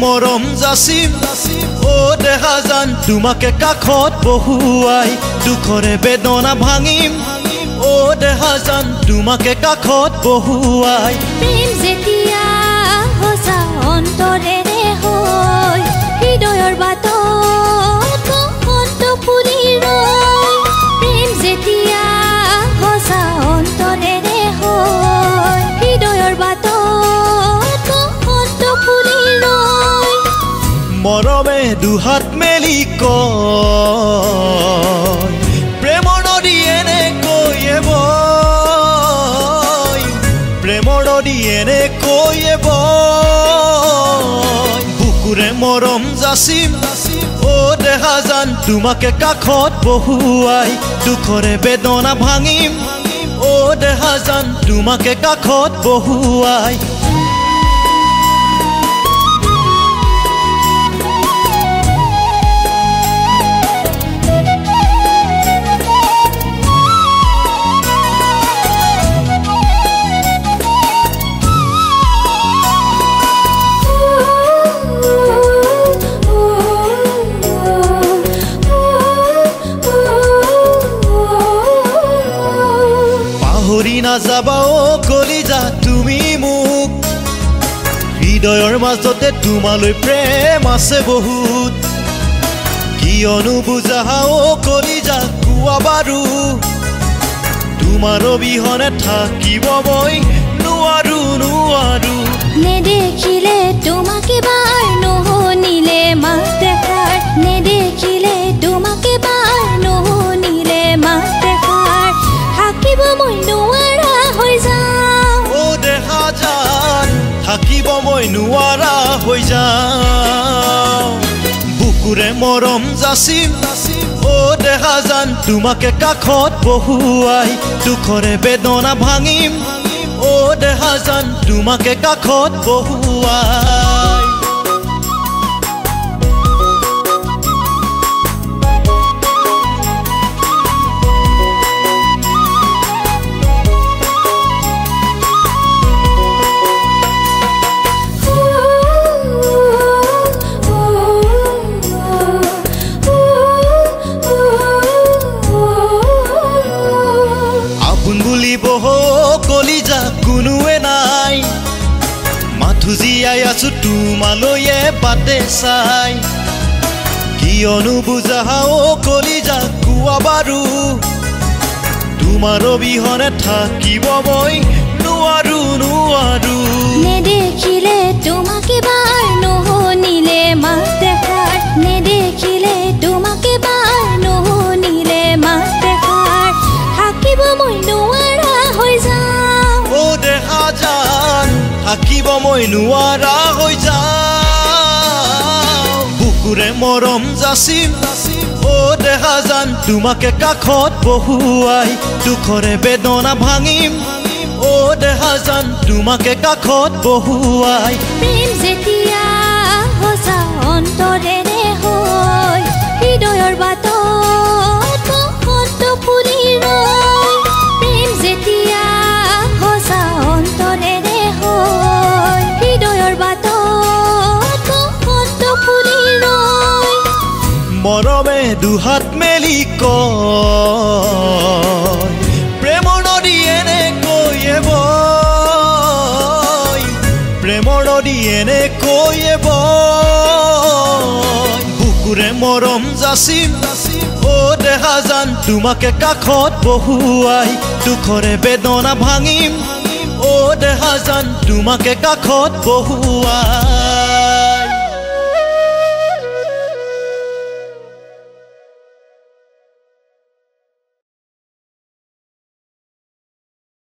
মৰম যাচিম ও দেহা জান তোমাকে কাষত বহুৱাই দুখৰে বেদনা ভাঙিম ও দেহা জান তোমাকে কাষত বহুৱাই প্ৰেম যেতিয়া সঁচা অন্তৰেৰে হৈ হৃদয়ৰ বাটত কণ্ঠ ফুলি ৰয় প্ৰেম যেতিয়া সঁচা অন্তৰেৰে হৈ হৃদয়ৰ বাটত কণ্ঠ ফুলি ৰয় মৰমে দুহাত মেলি কয় প্ৰেমৰ নদী এনেকৈয়ে বয় প্ৰেমৰ নদী এনেকৈয়ে বয় বুকুৰে মৰম যাচিম ও দেহা জান তোমাকে কাষত বহুৱাই দুখৰে বেদনা ভাঙিম ও দেহা জান তোমাকে কাষত বহুৱাই পাহৰি নাযাবা ও কলিজা তুমি মোক হৃদয়ৰ মাজতে তোমালৈ প্ৰেম আছে বহুত কিয়নো বুজা ও কলিজা কোৱা বাৰু তোমাৰ অবিহনে থাকিব মই নোৱাৰো নোৱাৰো নেদেখিলে তোমাকে বাৰ নুশুনিলে মাত দেখাৰ নেদেখিলে তোমাকে বাৰ নুশুনিলে মাত দেখাৰ থাকিব মই নোৱাৰা হৈ যাওঁ ও দেহা জান থাকিব মই নোৱাৰা হৈ যাওঁ বুকুৰে মৰম যাচিম ও দেহা জান তোমাকে কাষত বহুৱাই দুখৰে বেদনা ভাঙিম ও দেহা জান তোমাকে কাষত বহুৱাই কলিজা কোনোৱে নাই মাথো জীয়াই আছো তোমালৈয়ে বাটে চাই কিয়নো বুজা ও কলিজা কোৱা বাৰু তোমাৰ অবিহনে থাকিব মই নোৱাৰো নোৱাৰো নেদেখিলে তোমাকে বাৰ নুশুনিলে মাত দেখাৰ নেদেখিলে তোমাকে বাৰ নুশুনিলে মাত দেখাৰ থাকিব মই নোৱাৰা হৈ যাওঁ ও দেহা জান থাকিব মই নোৱাৰা হৈ যাওঁ বুকুৰে মৰম যাচিম ও দেহা জান তোমাকে কাষত বহুৱাই দুখৰে বেদনা ভাঙিম ও দেহা জান তোমাকে কাষত বহুৱাই প্ৰেম যেতিয়া সঁচা অন্তৰেৰে হৈ হৃদয়ৰ বাটত কণ্ঠ ফুলি ৰয় প্ৰেম যেতিয়া সঁচা অন্তৰেৰে হৈ হৃদয়ৰ বাটত কণ্ঠ ফুলি ৰয় মৰমে দুহাত মেলি কয় প্ৰেমৰ নদী এনেকৈয়ে বয় প্ৰেমৰ নদী এনেকৈয়ে বয় বুকুৰে মৰম যাচিম ও দেহা জান তোমাকে কাষত বহুৱাই দুখৰে বেদনা ভাঙিম ও দেহা জান তোমাকে কাষত বহুৱাই